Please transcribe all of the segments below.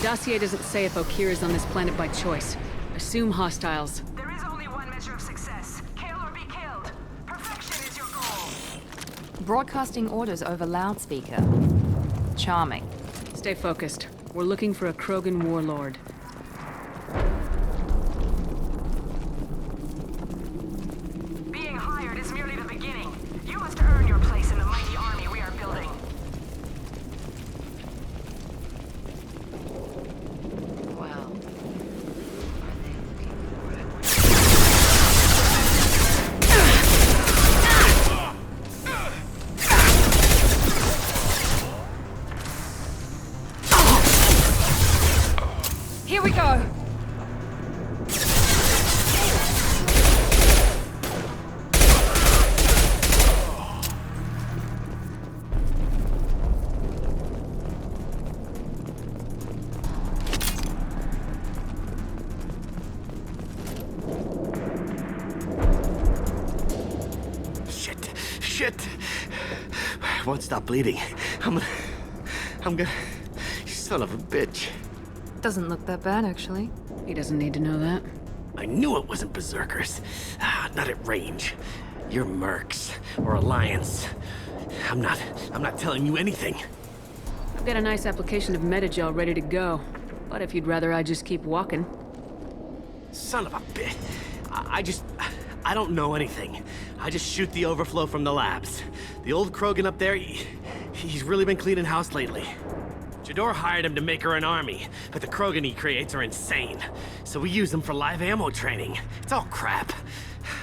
Dossier doesn't say if Okeer is on this planet by choice. Assume hostiles. There is only one measure of success. Kill or be killed. Perfection is your goal. Broadcasting orders over loudspeaker. Charming. Stay focused. We're looking for a Krogan warlord. Being hired is merely the beginning. You must earn your place in the mighty army we are building. Well, here we go! Shit! I won't stop bleeding. I'm gonna... You son of a bitch. Doesn't look that bad, actually. He doesn't need to know that. I knew it wasn't Berserkers. Not at range. You're Mercs, or Alliance. I'm not telling you anything. I've got a nice application of Metagel ready to go. But if you'd rather I just keep walking. Son of a bitch. I don't know anything. I just shoot the overflow from the labs. The old Krogan up there, he's really been cleaning house lately. Jador hired him to make her an army, but the Krogan he creates are insane. So we use them for live ammo training. It's all crap.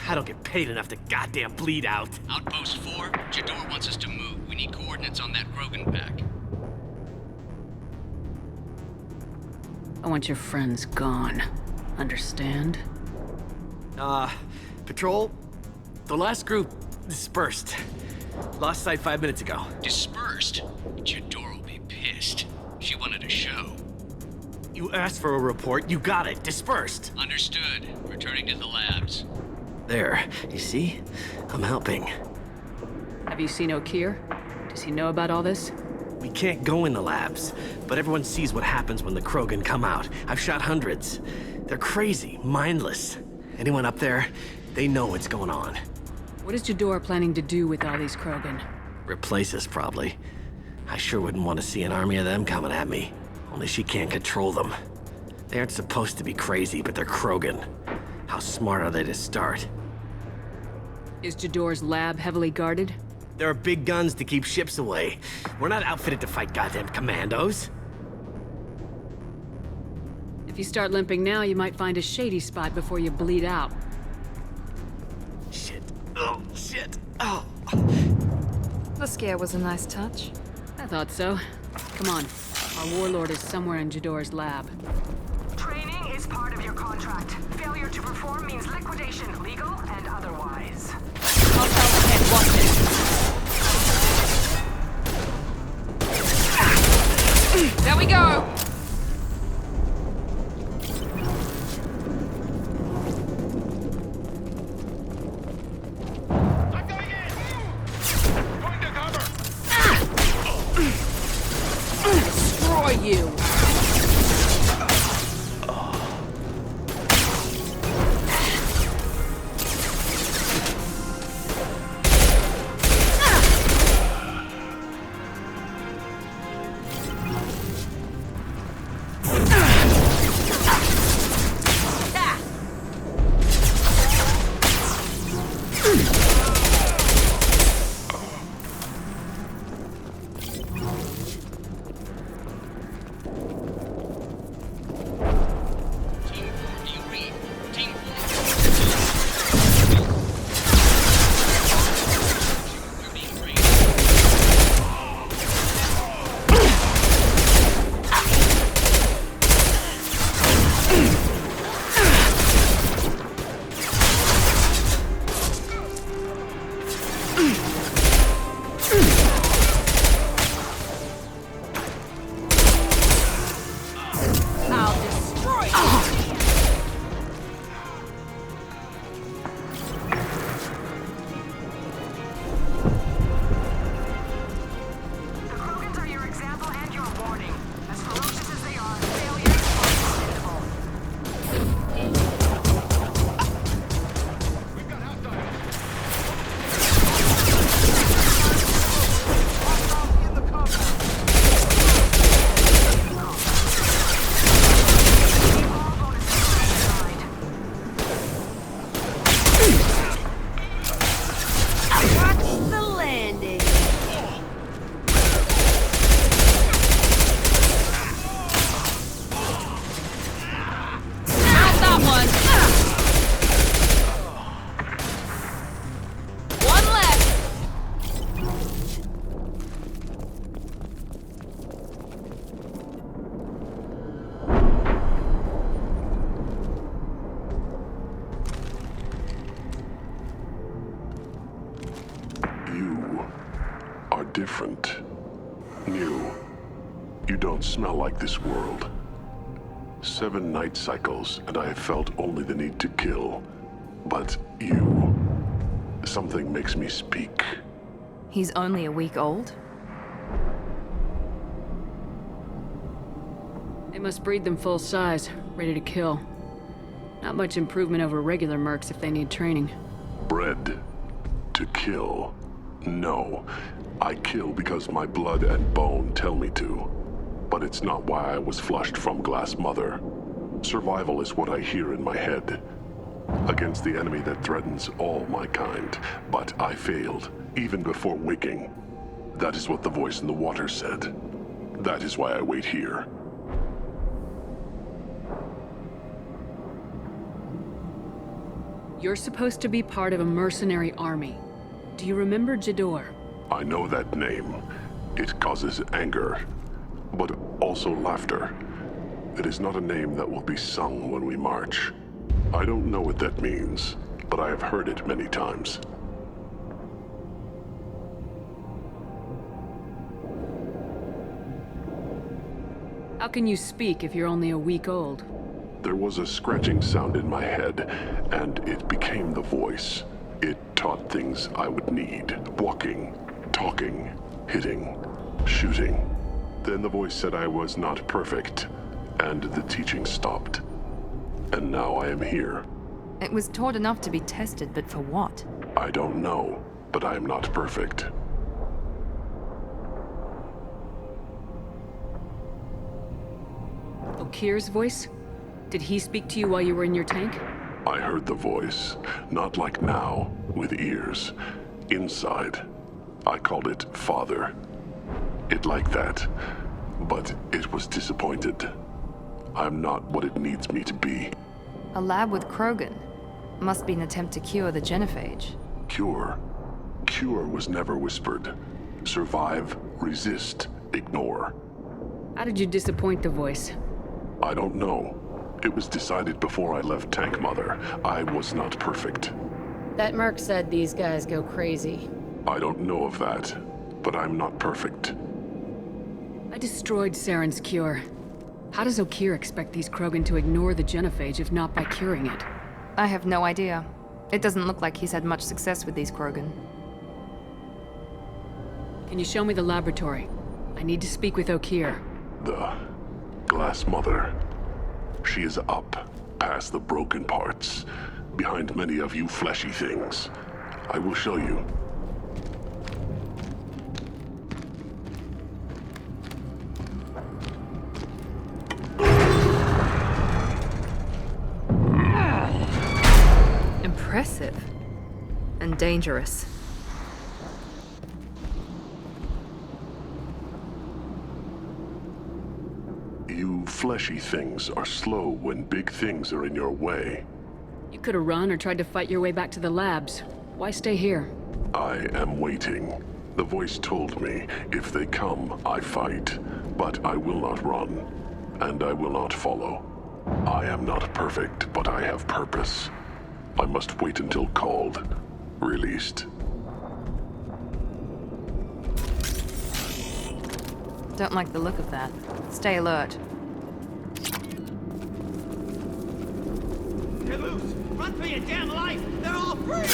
I don't get paid enough to goddamn bleed out. Outpost 4, Jador wants us to move. We need coordinates on that Krogan pack. I want your friends gone. Understand? Patrol, the last group dispersed. Lost sight 5 minutes ago. Dispersed? Jador will be pissed. She wanted a show. You asked for a report, you got it. Dispersed. Understood. Returning to the labs. There, you see? I'm helping. Have you seen Okeer? Does he know about all this? We can't go in the labs, but everyone sees what happens when the Krogan come out. I've shot hundreds. They're crazy, mindless. Anyone up there, they know what's going on. What is Jador planning to do with all these Krogan? Replace us, probably. I sure wouldn't want to see an army of them coming at me. Only she can't control them. They aren't supposed to be crazy, but they're Krogan. How smart are they to start? Is Jador's lab heavily guarded? There are big guns to keep ships away. We're not outfitted to fight goddamn commandos. If you start limping now, you might find a shady spot before you bleed out. Shit. Oh, shit. Oh. The scare was a nice touch. I thought so. Come on. Our warlord is somewhere in Jador's lab. Training is part of your contract. Failure to perform means liquidation, legal and otherwise. Hostiles ahead, watch it. There we go! Destroy you! The Krogans are your example and your warning. As ferocious as they are, failure You are different. New. You don't smell like this world. 7 night cycles, and I have felt only the need to kill. But you... something makes me speak. He's only a week old? They must breed them full size, ready to kill. Not much improvement over regular mercs if they need training. Bred to kill. No. I kill because my blood and bone tell me to. But it's not why I was flushed from Glass Mother. Survival is what I hear in my head. Against the enemy that threatens all my kind. But I failed, even before waking. That is what the voice in the water said. That is why I wait here. You're supposed to be part of a mercenary army. Do you remember Jador? I know that name. It causes anger, but also laughter. It is not a name that will be sung when we march. I don't know what that means, but I have heard it many times. How can you speak if you're only a week old? There was a scratching sound in my head, and it became the voice. It taught things I would need. Walking, talking, hitting, shooting. Then the voice said I was not perfect, and the teaching stopped. And now I am here. It was taught enough to be tested, but for what? I don't know, but I am not perfect. Okir's voice? Did he speak to you while you were in your tank? I heard the voice, not like now, with ears. Inside. I called it Father. It like that, but it was disappointed. I'm not what it needs me to be. A lab with Krogan. Must be an attempt to cure the genophage. Cure. Cure was never whispered. Survive, resist, ignore. How did you disappoint the voice? I don't know. It was decided before I left Tank Mother. I was not perfect. That merc said these guys go crazy. I don't know of that, but I'm not perfect. I destroyed Saren's cure. How does Okir expect these Krogan to ignore the genophage if not by curing it? I have no idea. It doesn't look like he's had much success with these Krogan. Can you show me the laboratory? I need to speak with Okir. The Glass Mother. She is up, past the broken parts, behind many of you fleshy things. I will show you. Impressive. And dangerous. You fleshy things are slow when big things are in your way. You could have run or tried to fight your way back to the labs. Why stay here? I am waiting. The voice told me, if they come, I fight. But I will not run. And I will not follow. I am not perfect, but I have purpose. I must wait until called. Released. Don't like the look of that. Stay alert. They're loose! Run for your damn life! They're all free!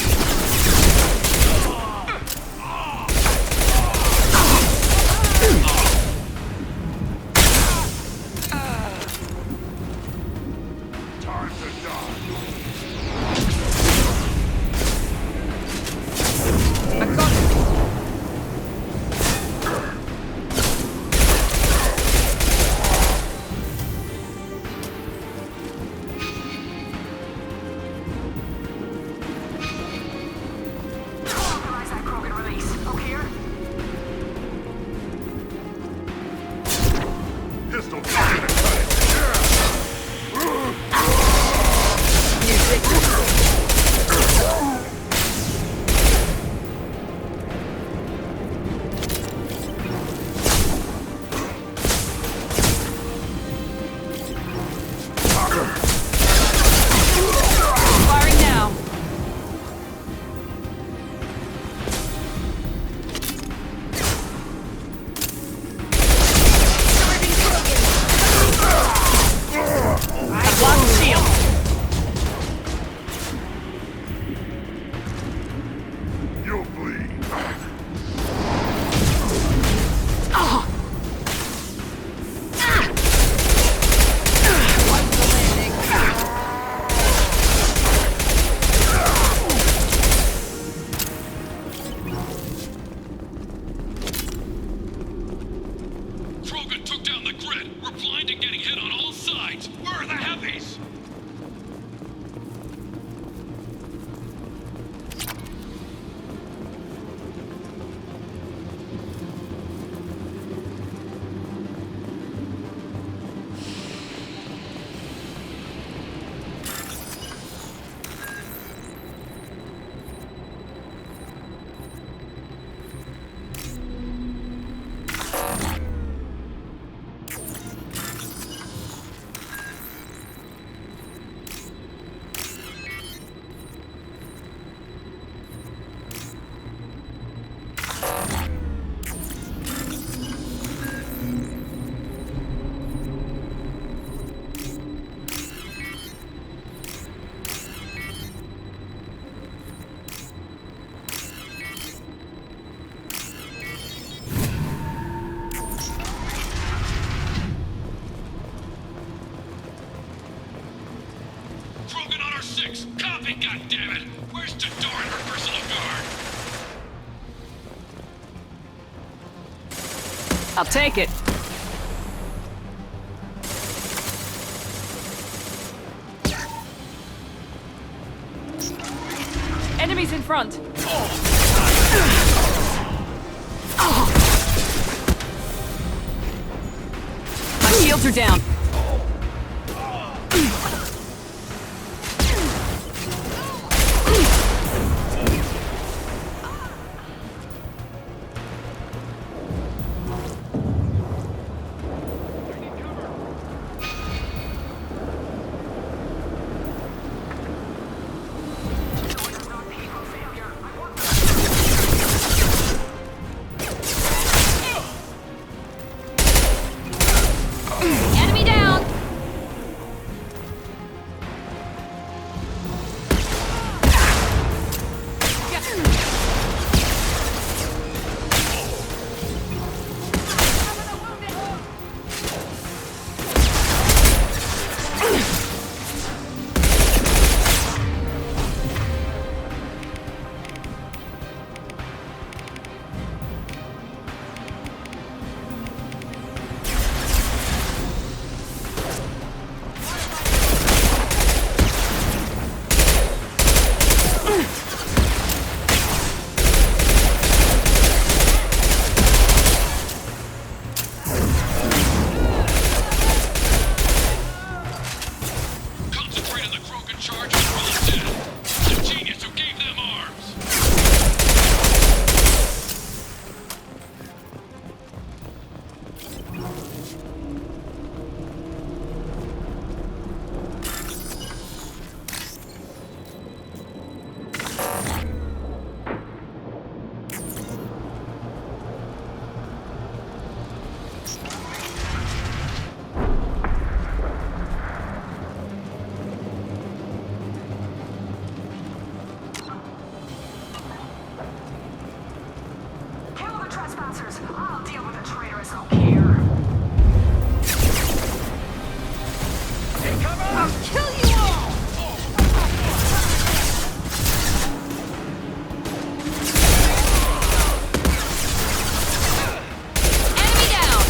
Time to die. I've got it! Personal guard. I'll take it. Enemies in front. My shields are down. Enemy down! Concentrate on the Krogan charge and roll it dead. The genius who gave them arms. Kill the trespassers. I'll deal with the traitorous Okeer. I'll kill you all! Enemy down!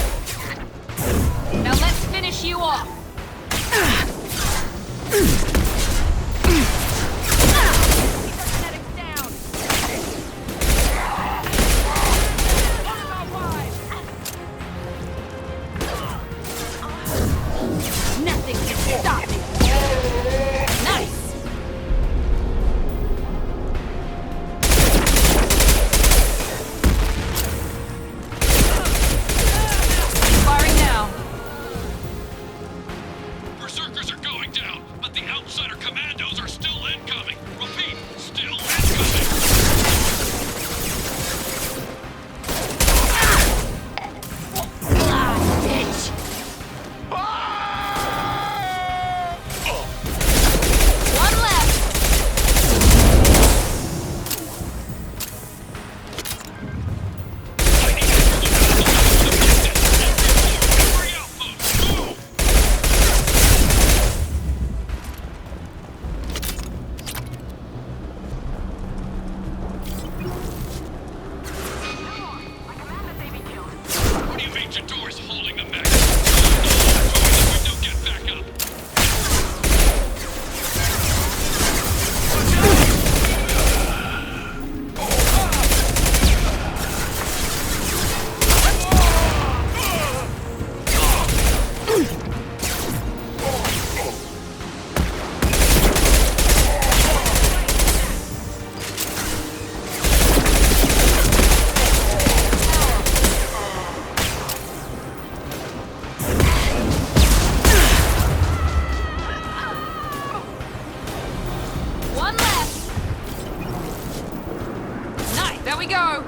Now let's finish you off! Medics down! Nothing can stop me! Nice! Firing now! Berserkers are going down, but the outsider commandos are still incoming. Repeat, still incoming. Bitch! One left! Every outpost, move! I command that they be killed. What do you mean Jador's holding them back? The window, get back up. One left! Nice, there we go!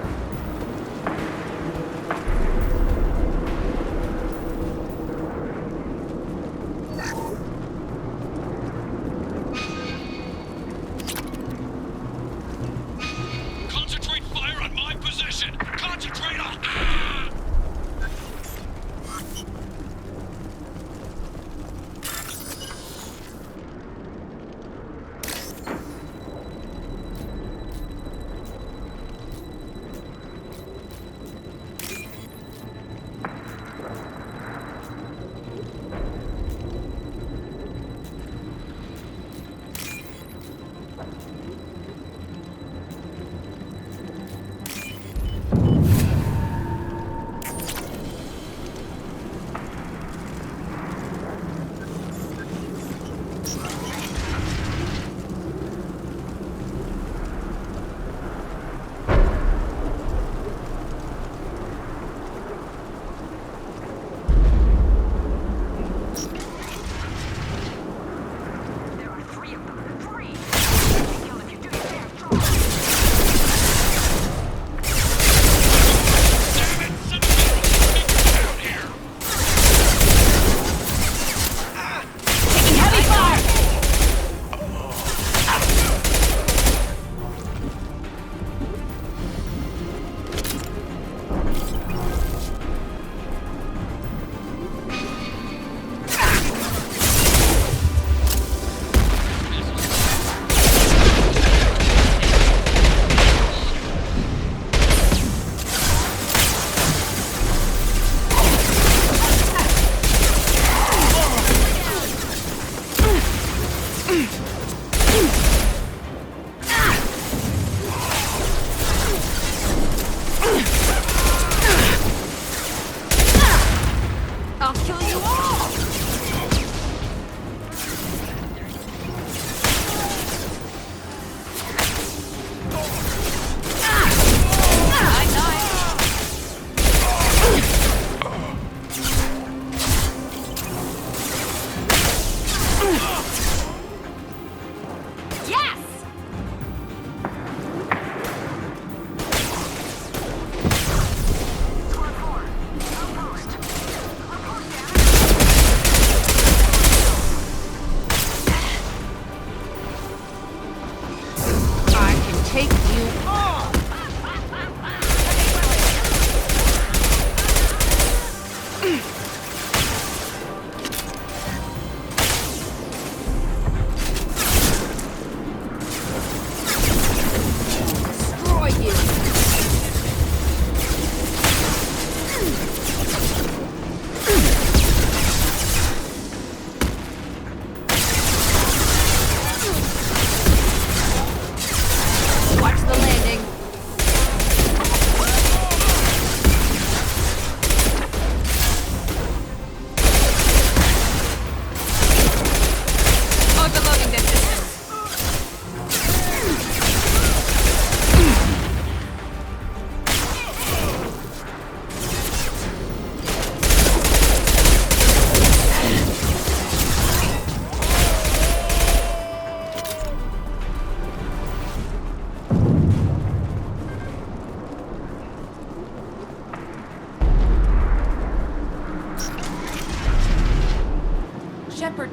Concentrate fire on my position! Concentrate on... Ah!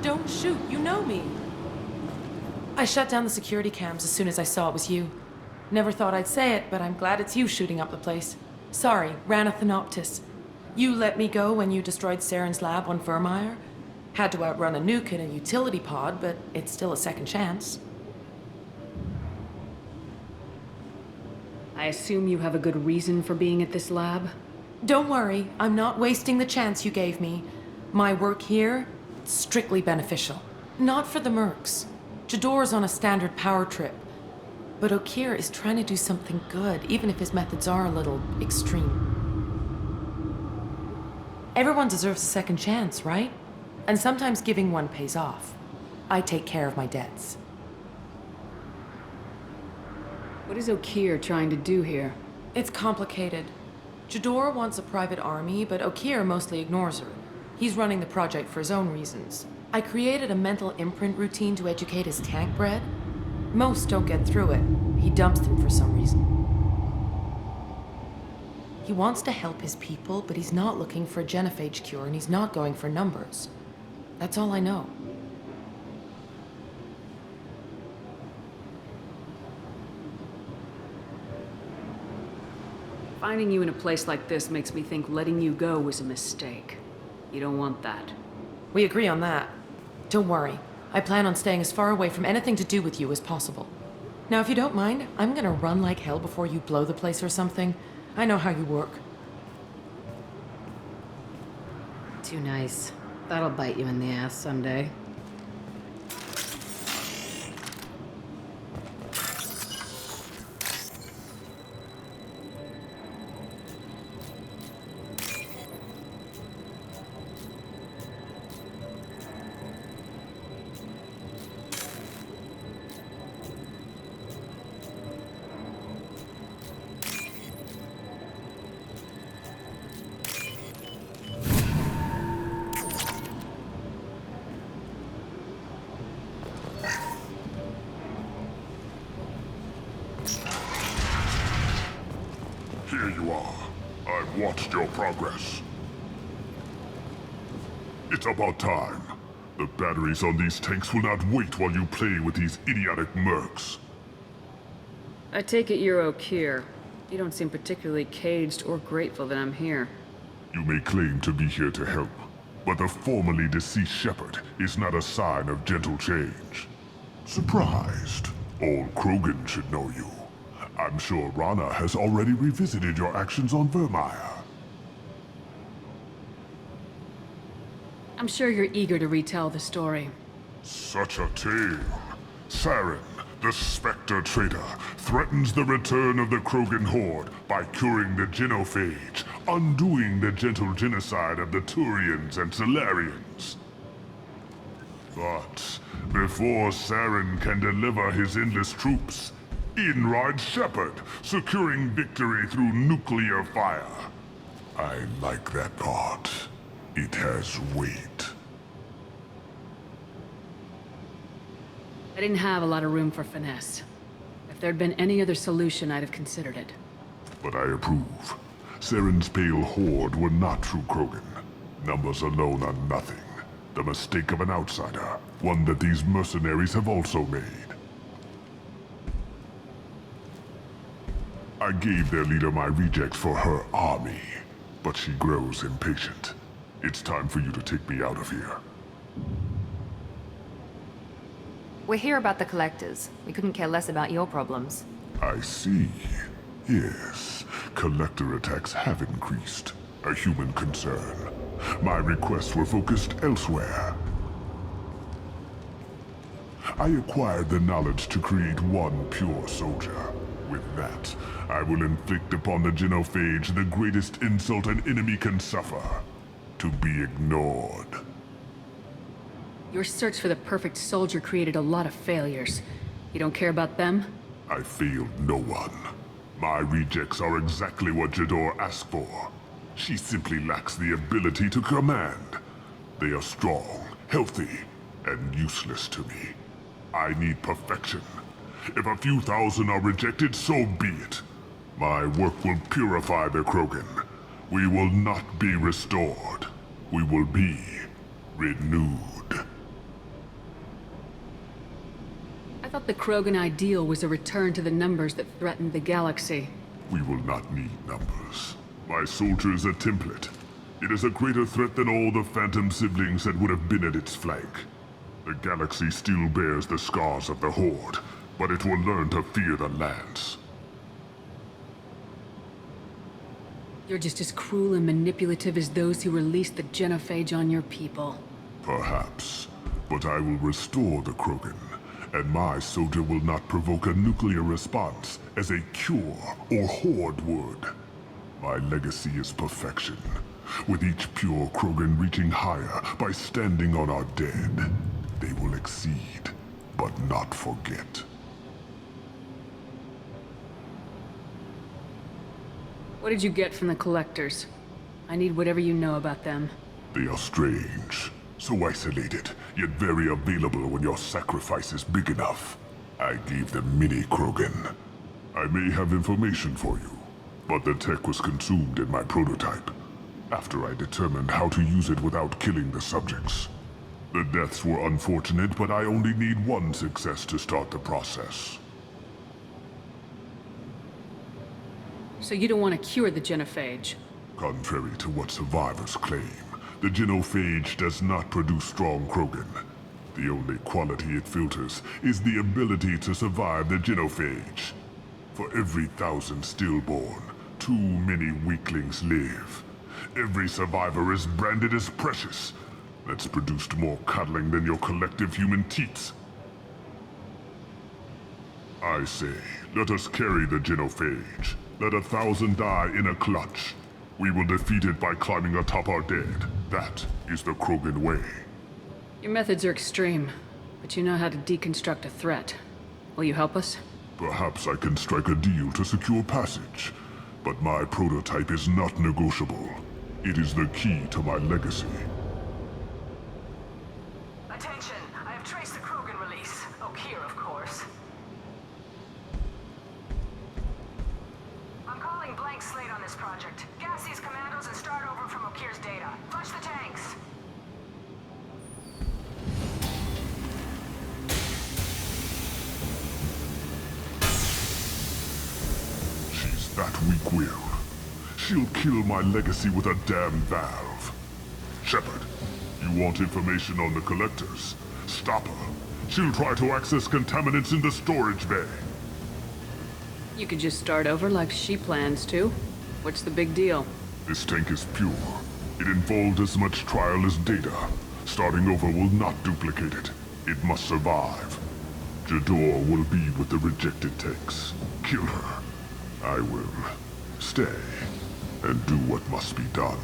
Don't shoot, you know me. I shut down the security cams as soon as I saw it was you. Never thought I'd say it, but I'm glad it's you shooting up the place. Sorry, Ranna Thanoptis. You let me go when you destroyed Saren's lab on Vermeer. Had to outrun a nuke in a utility pod, but it's still a second chance. I assume you have a good reason for being at this lab? Don't worry, I'm not wasting the chance you gave me. My work here, strictly beneficial. Not for the mercs. Jador's on a standard power trip. But Okeer is trying to do something good, even if his methods are a little extreme. Everyone deserves a second chance, right? And sometimes giving one pays off. I take care of my debts. What is Okeer trying to do here? It's complicated. Jador wants a private army, but Okeer mostly ignores her. He's running the project for his own reasons. I created a mental imprint routine to educate his tank bred. Most don't get through it. He dumps them for some reason. He wants to help his people, but he's not looking for a genophage cure, and he's not going for numbers. That's all I know. Finding you in a place like this makes me think letting you go was a mistake. You don't want that. We agree on that. Don't worry. I plan on staying as far away from anything to do with you as possible. Now, if you don't mind, I'm gonna run like hell before you blow the place or something. I know how you work. Too nice. That'll bite you in the ass someday. Here you are. I've watched your progress. It's about time. The batteries on these tanks will not wait while you play with these idiotic mercs. I take it you're Okeer. You don't seem particularly caged or grateful that I'm here. You may claim to be here to help, but the formerly deceased Shepard is not a sign of gentle change. Surprised? Old Krogan should know you. I'm sure Ranna has already revisited your actions on Vermeer. I'm sure you're eager to retell the story. Such a tale. Saren, the Spectre traitor, threatens the return of the Krogan horde by curing the genophage, undoing the gentle genocide of the Turians and Solarians. But before Saren can deliver his endless troops, in rides Shepard, securing victory through nuclear fire. I like that part. It has weight. I didn't have a lot of room for finesse. If there'd been any other solution, I'd have considered it. But I approve. Saren's pale horde were not true Krogan. Numbers alone are nothing. The mistake of an outsider, one that these mercenaries have also made. I gave their leader my rejects for her army, but she grows impatient. It's time for you to take me out of here. We're here about the Collectors. We couldn't care less about your problems. I see. Yes, collector attacks have increased. A human concern. My requests were focused elsewhere. I acquired the knowledge to create one pure soldier. With that, I will inflict upon the genophage the greatest insult an enemy can suffer. To be ignored. Your search for the perfect soldier created a lot of failures. You don't care about them? I failed no one. My rejects are exactly what Jador asked for. She simply lacks the ability to command. They are strong, healthy, and useless to me. I need perfection. If a few thousand are rejected, so be it. My work will purify the Krogan. We will not be restored. We will be renewed. thought the Krogan ideal was a return to the numbers that threatened the galaxy. We will not need numbers. My soldier is a template. It is a greater threat than all the Phantom siblings that would have been at its flank. The galaxy still bears the scars of the Horde, but it will learn to fear the Lance. You're just as cruel and manipulative as those who released the genophage on your people. Perhaps, but I will restore the Krogan, and my soldier will not provoke a nuclear response as a cure or Horde would. My legacy is perfection, with each pure Krogan reaching higher by standing on our dead. They will exceed, but not forget. What did you get from the Collectors? I need whatever you know about them. They are strange, so isolated, yet very available when your sacrifice is big enough. I gave them mini Krogan. I may have information for you, but the tech was consumed in my prototype, after I determined how to use it without killing the subjects. The deaths were unfortunate, but I only need one success to start the process. So you don't want to cure the genophage? Contrary to what survivors claim, the genophage does not produce strong Krogan. The only quality it filters is the ability to survive the genophage. For every 1,000 stillborn, too many weaklings live. Every survivor is branded as precious. That's produced more cuddling than your collective human teats. I say, let us carry the genophage. Let 1,000 die in a clutch. We will defeat it by climbing atop our dead. That is the Krogan way. Your methods are extreme, but you know how to deconstruct a threat. Will you help us? Perhaps I can strike a deal to secure passage. But my prototype is not negotiable. It is the key to my legacy. Attention, I have traced the Krogan release. Okeer, of course. I'm calling blank slate on this project. Gas these commandos and start over from Okeer's data. Flush the tanks. She's that weak-willed. She'll kill my legacy with a damn valve. Shepard, you want information on the Collectors? Stop her. She'll try to access contaminants in the storage bay. You could just start over like she plans to. What's the big deal? This tank is pure. It involved as much trial as data. Starting over will not duplicate it. It must survive. Jador will be with the rejected tanks. Kill her. I will stay and do what must be done.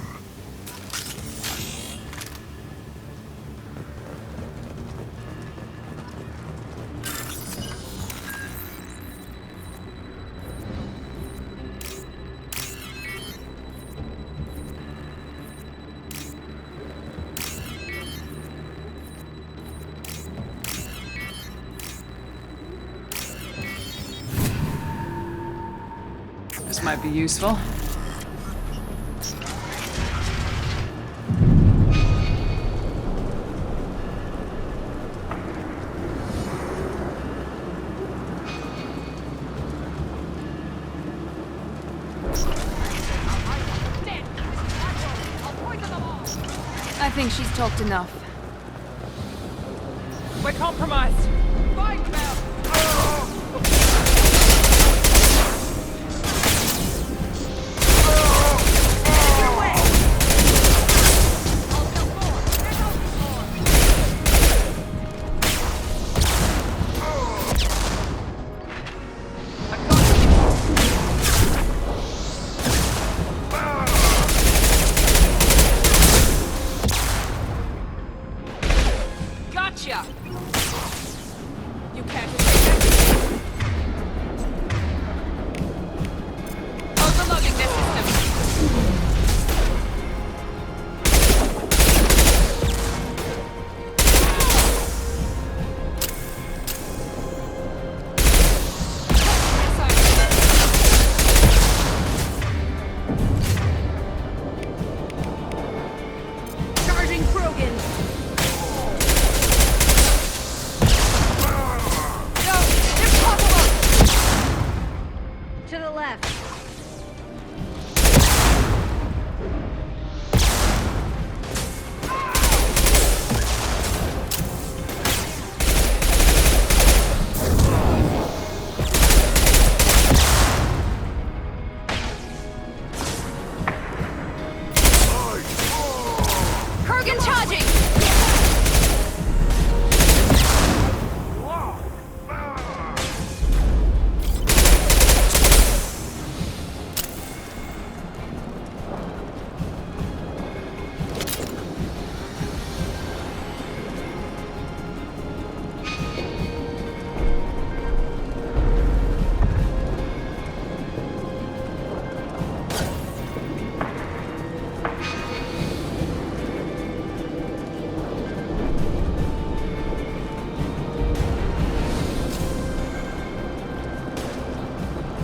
This might be useful. I think she's talked enough. We're compromised. Fight, Mel! Gotcha! You can't To the left. Krogan charging!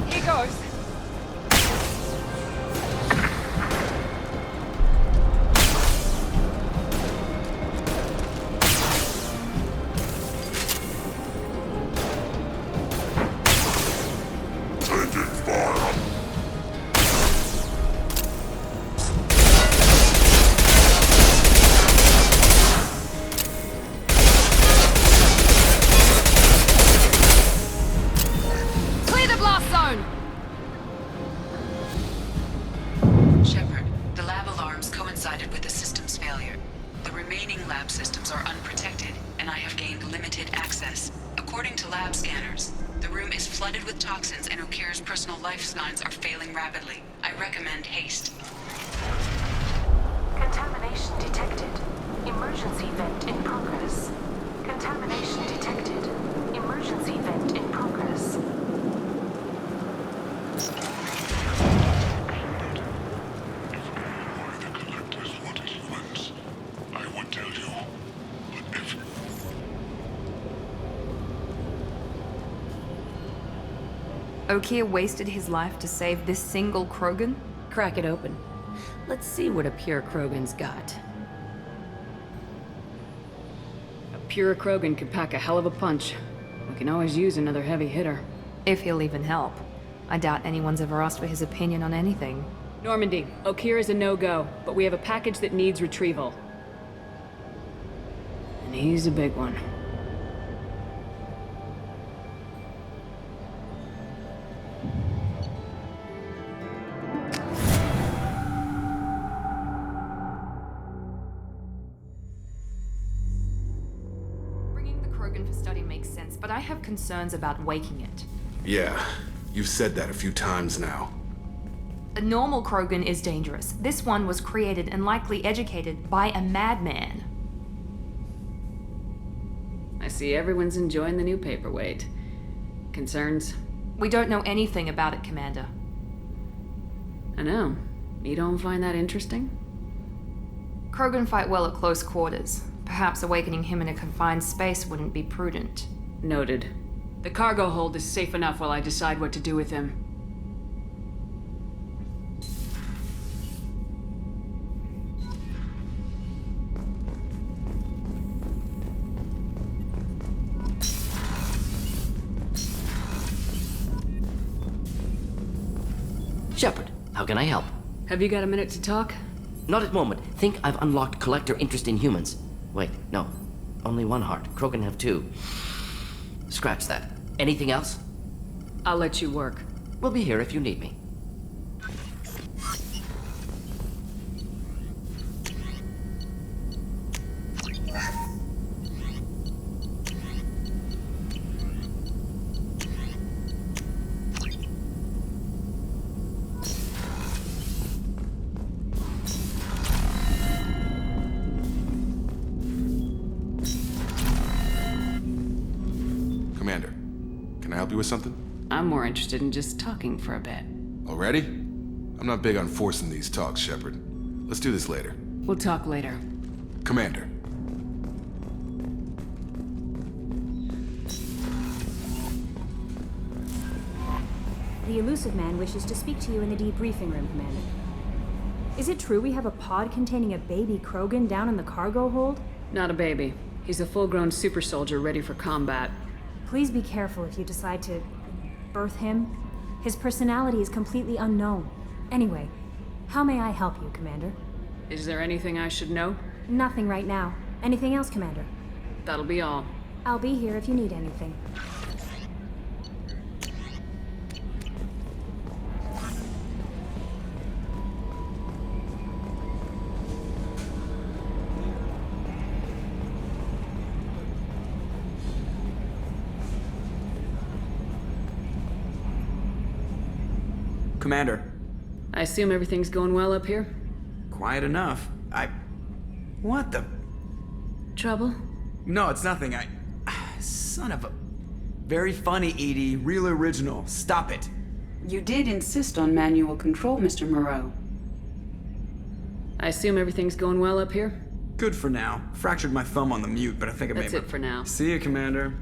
Here goes. Clear the blast zone! Shepard, the lab alarms coincided with the system's failure. The remaining lab systems are unprotected, and I have gained limited access. According to lab scanners, the room is flooded with toxins and Okir's personal life signs are failing rapidly. I recommend haste. Contamination detected. Emergency vent in progress. Contamination detected. Emergency vent in progress. Okir wasted his life to save this single Krogan? Crack it open. Let's see what a pure Krogan's got. A pure Krogan could pack a hell of a punch. We can always use another heavy hitter. If he'll even help. I doubt anyone's ever asked for his opinion on anything. Normandy, Okir is a no-go, but we have a package that needs retrieval. And he's a big one. Bringing the Krogan for study makes sense, but I have concerns about waking it. Yeah, you've said that a few times now. A normal Krogan is dangerous. This one was created and likely educated by a madman. I see everyone's enjoying the new paperweight. Concerns? We don't know anything about it, Commander. I know. You don't find that interesting? Krogan fight well at close quarters. Perhaps awakening him in a confined space wouldn't be prudent. Noted. The cargo hold is safe enough while I decide what to do with him. Shepard, how can I help? Have you got a minute to talk? Not at the moment. Think I've unlocked collector interest in humans. Wait, no. Only one heart. Krogan have two. Scratch that. Anything else? I'll let you work. We'll be here if you need me. Commander, can I help you with something? I'm more interested in just talking for a bit. Already? I'm not big on forcing these talks, Shepard. Let's do this later. We'll talk later. Commander. The Elusive Man wishes to speak to you in the debriefing room, Commander. Is it true we have a pod containing a baby Krogan down in the cargo hold? Not a baby. He's a full-grown super soldier ready for combat. Please be careful if you decide to birth him. His personality is completely unknown. Anyway, how may I help you, Commander? Is there anything I should know? Nothing right now. Anything else, Commander? That'll be all. I'll be here if you need anything. Commander. I assume everything's going well up here? Quiet enough. What the? Trouble? No, it's nothing. Son of a... Very funny, Edie. Real original. Stop it. You did insist on manual control, Mr. Moreau. I assume everything's going well up here? Good for now. Fractured my thumb on the mute, but I think I That's it for now. See you, Commander.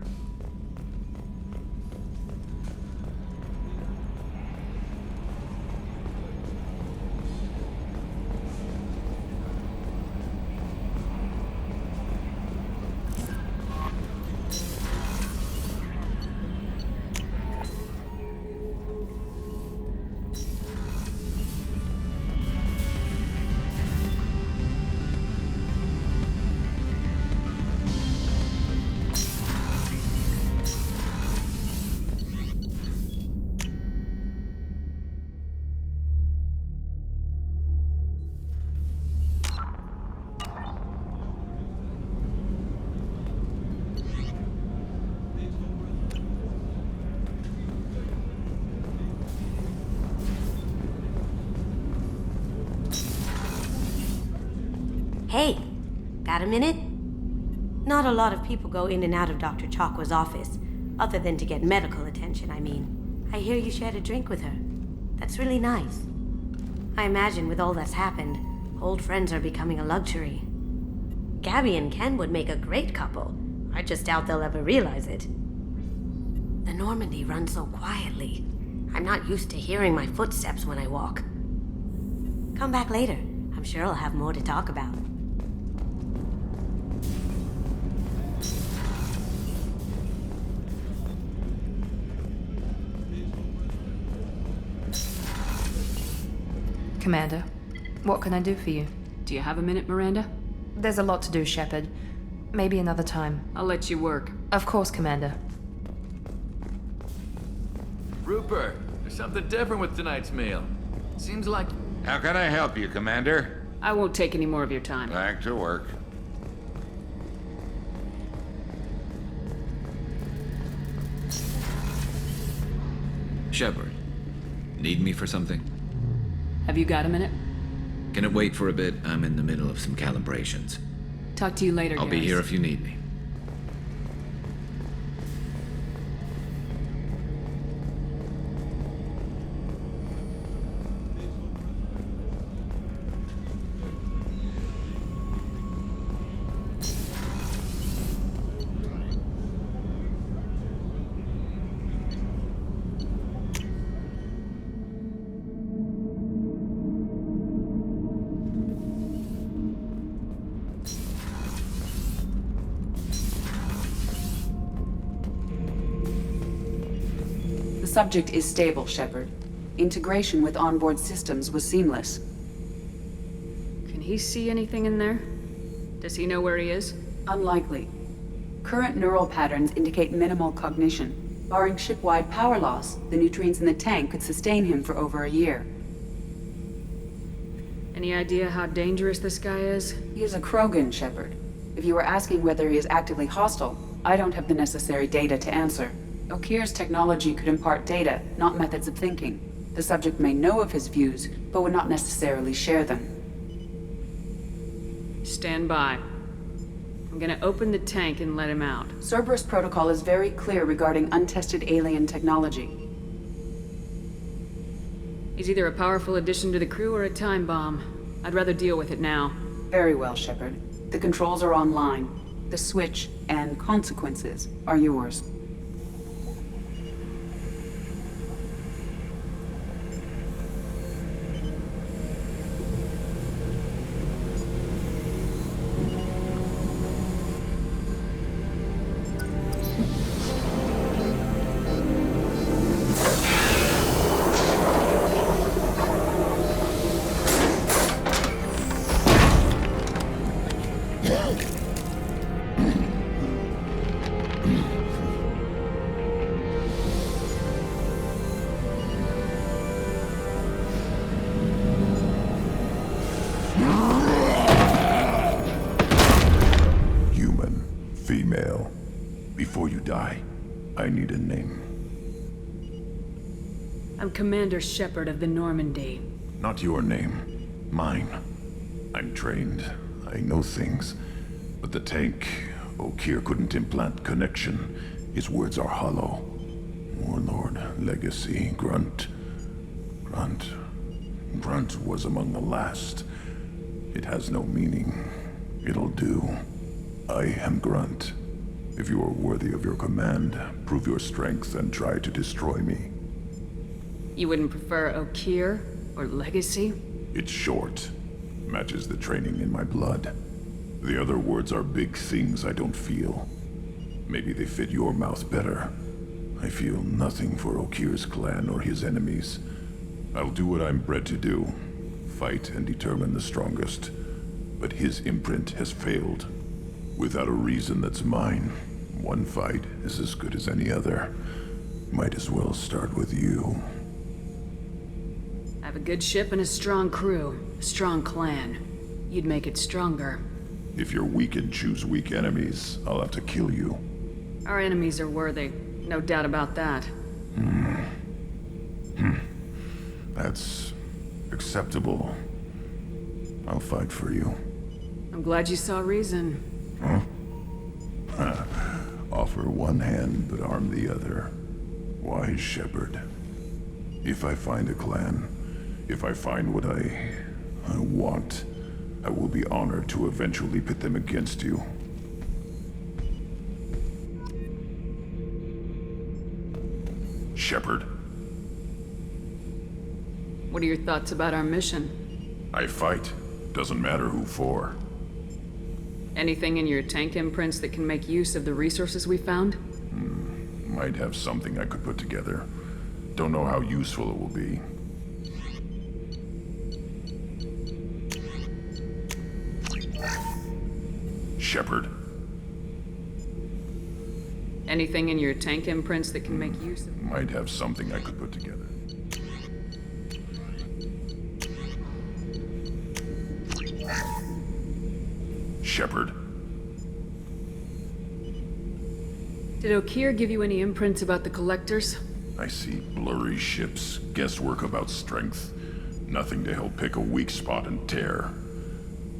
Hey, got a minute? Not a lot of people go in and out of Dr. Chakwa's office, other than to get medical attention, I mean. I hear you shared a drink with her. That's really nice. I imagine with all that's happened, old friends are becoming a luxury. Gabby and Ken would make a great couple. I just doubt they'll ever realize it. The Normandy runs so quietly. I'm not used to hearing my footsteps when I walk. Come back later. I'm sure I'll have more to talk about. Commander, what can I do for you? Do you have a minute, Miranda? There's a lot to do, Shepard. Maybe another time. I'll let you work. Of course, Commander. Rupert, there's something different with tonight's meal. Seems like... How can I help you, Commander? I won't take any more of your time. Back to work. Shepard, need me for something? Have you got a minute? Can it wait for a bit? I'm in the middle of some calibrations. Talk to you later, I'll be guys. here if you need me. The subject is stable, Shepard. Integration with onboard systems was seamless. Can he see anything in there? Does he know where he is? Unlikely. Current neural patterns indicate minimal cognition. Barring ship-wide power loss, the nutrients in the tank could sustain him for over a year. Any idea how dangerous this guy is? He is a Krogan, Shepard. If you were asking whether he is actively hostile, I don't have the necessary data to answer. Okir's technology could impart data, not methods of thinking. The subject may know of his views, but would not necessarily share them. Stand by. I'm gonna open the tank and let him out. Cerberus protocol is very clear regarding untested alien technology. He's either a powerful addition to the crew or a time bomb. I'd rather deal with it now. Very well, Shepard. The controls are online. The switch and consequences are yours. Before you die, I need a name. I'm Commander Shepard of the Normandy. Not your name. Mine. I'm trained. I know things. But the tank, Okeer couldn't implant connection. His words are hollow. Warlord, Legacy, Grunt. Grunt was among the last. It has no meaning. It'll do. I am Grunt. If you are worthy of your command, prove your strength and try to destroy me. You wouldn't prefer Okeer or Legacy? It's short. Matches the training in my blood. The other words are big things I don't feel. Maybe they fit your mouth better. I feel nothing for Okeer's clan or his enemies. I'll do what I'm bred to do. Fight and determine the strongest. But his imprint has failed. Without a reason that's mine, one fight is as good as any other. Might as well start with you. I have a good ship and a strong crew. A strong clan. You'd make it stronger. If you're weak and choose weak enemies, I'll have to kill you. Our enemies are worthy. No doubt about that. That's acceptable. I'll fight for you. I'm glad you saw reason. Offer one hand, but arm the other. Wise Shepard. If I find a clan, if I find what I want, I will be honored to eventually pit them against you. Shepard. What are your thoughts about our mission? I fight. Doesn't matter who for. Anything in your tank imprints that can make use of the resources we found? Might have something I could put together. Don't know how useful it will be. Shepard. Anything in your tank imprints that can make use of... Might have something I could put together. Shepard. Did Okeer give you any imprints about the Collectors? I see blurry ships, guesswork about strength. Nothing to help pick a weak spot and tear.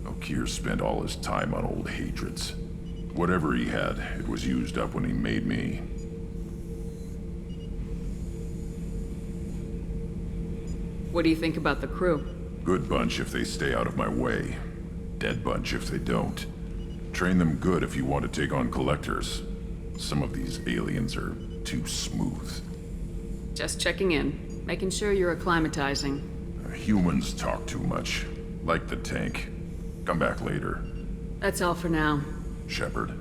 Okeer spent all his time on old hatreds. Whatever he had, it was used up when he made me. What do you think about the crew? Good bunch if they stay out of my way. Dead bunch if they don't. Train them good if you want to take on Collectors. Some of these aliens are too smooth. Just checking in, making sure you're acclimatizing. Humans talk too much. Like the tank. Come back later. That's all for now. Shepard.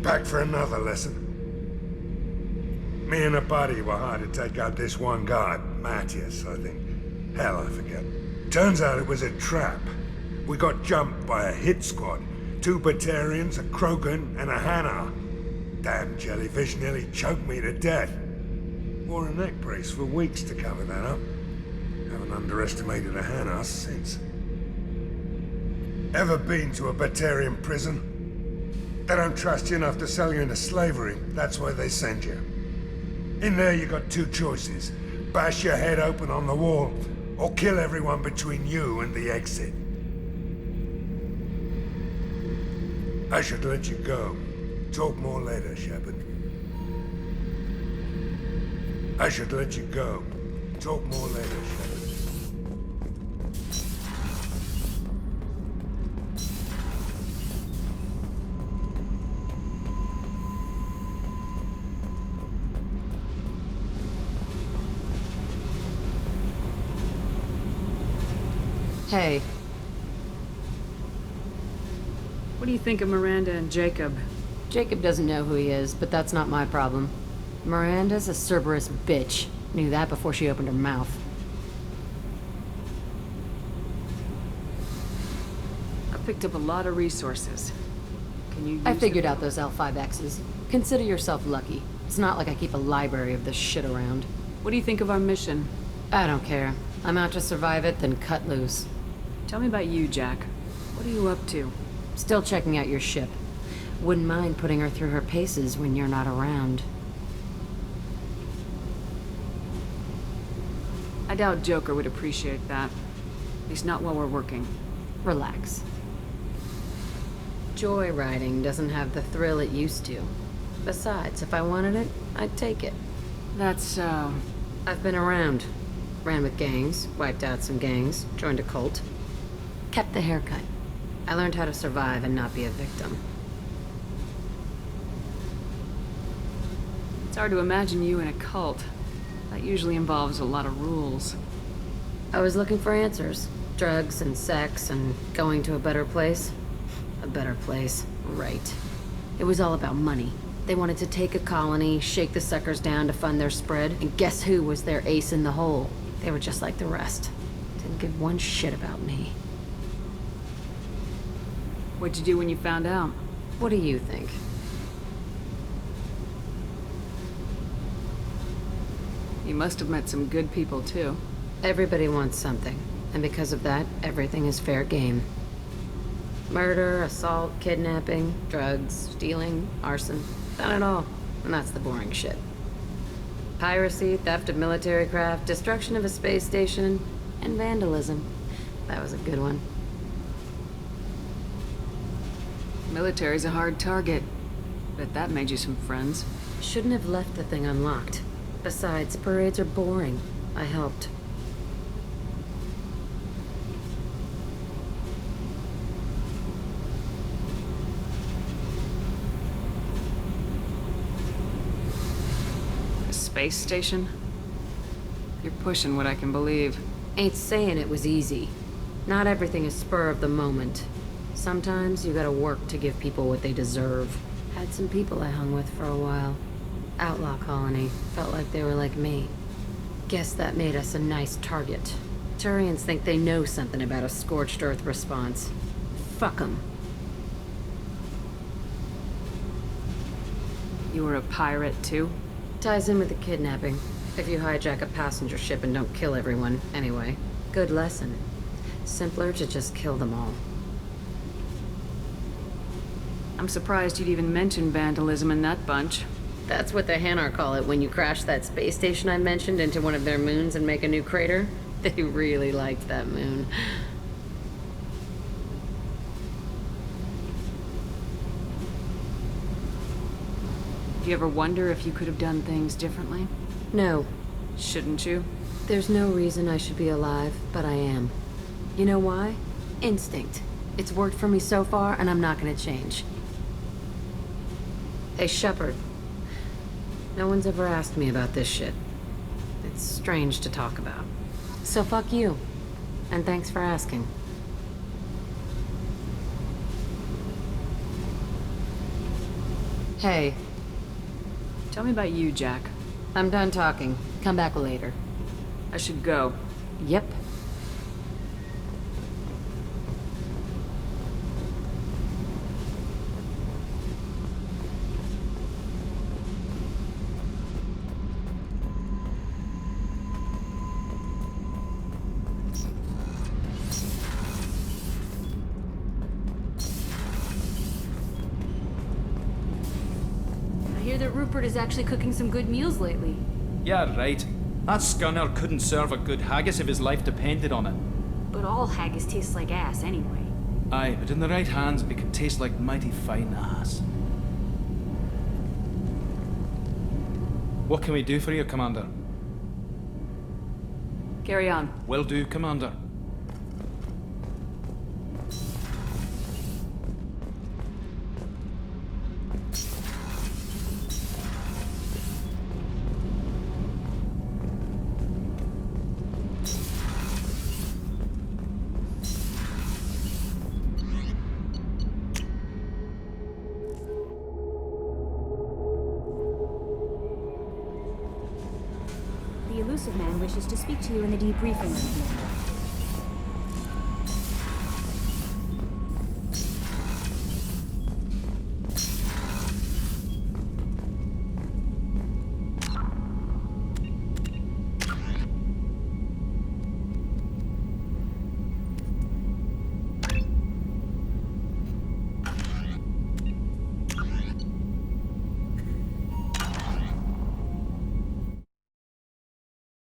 Back for another lesson. Me and a buddy were hired to take out this one guy, Matthias, I think. Hell, I forget. Turns out it was a trap. We got jumped by a hit squad. 2 Batarians, a Krogan, and a Hanar. Damn jellyfish nearly choked me to death. Wore a neck brace for weeks to cover that up. Haven't underestimated a Hanar since. Ever been to a Batarian prison? They don't trust you enough to sell you into slavery. That's why they send you. In there you got 2 choices. Bash your head open on the wall, or kill everyone between you and the exit. I should let you go. Talk more later, Shepard. I should let you go. Talk more later, Shepard. Hey. What do you think of Miranda and Jacob? Jacob doesn't know who he is, but that's not my problem. Miranda's a Cerberus bitch. Knew that before she opened her mouth. I picked up a lot of resources. Can you use I figured it? out those L5Xs. Consider yourself lucky. It's not like I keep a library of this shit around. What do you think of our mission? I don't care. I'm out to survive it, then cut loose. Tell me about you, Jack. What are you up to? Still checking out your ship. Wouldn't mind putting her through her paces when you're not around. I doubt Joker would appreciate that. At least not while we're working. Relax. Joyriding doesn't have the thrill it used to. Besides, if I wanted it, I'd take it. That's so... I've been around. Ran with gangs, wiped out some gangs, joined a cult. Kept the haircut. I learned how to survive and not be a victim. It's hard to imagine you in a cult. That usually involves a lot of rules. I was looking for answers. Drugs and sex and going to a better place. A better place, right. It was all about money. They wanted to take a colony, shake the suckers down to fund their spread, and guess who was their ace in the hole? They were just like the rest. Didn't give one shit about me. What'd you do when you found out? What do you think? You must have met some good people, too. Everybody wants something, and because of that, everything is fair game. Murder, assault, kidnapping, drugs, stealing, arson. Done it all. And that's the boring shit. Piracy, theft of military craft, destruction of a space station, and vandalism. That was a good one. Military's a hard target. Bet that made you some friends. Shouldn't have left the thing unlocked. Besides, parades are boring. I helped. A space station? You're pushing what I can believe. Ain't saying it was easy. Not everything is spur of the moment. Sometimes you gotta work to give people what they deserve. Had some people I hung with for a while. Outlaw colony. Felt like they were like me. Guess that made us a nice target. Turians think they know something about a scorched earth response. Fuck 'em. You were a pirate, too? Ties in with the kidnapping. If you hijack a passenger ship and don't kill everyone, anyway. Good lesson. Simpler to just kill them all. I'm surprised you'd even mention vandalism in that bunch. That's what the Hanar call it when you crash that space station I mentioned into one of their moons and make a new crater. They really liked that moon. Do you ever wonder if you could have done things differently? No. Shouldn't you? There's no reason I should be alive, but I am. You know why? Instinct. It's worked for me so far, and I'm not gonna change. Hey, Shepard. No one's ever asked me about this shit. It's strange to talk about. So fuck you. And thanks for asking. Hey. Tell me about you, Jack. I'm done talking. Come back later. I should go. Yep. I hear that Rupert is actually cooking some good meals lately. Yeah, right. That scunner couldn't serve a good haggis if his life depended on it. But all haggis tastes like ass anyway. Aye, but in the right hands, it can taste like mighty fine ass. What can we do for you, Commander? Carry on. Will do, Commander. The Illusive Man wishes to speak to you in the debriefing room.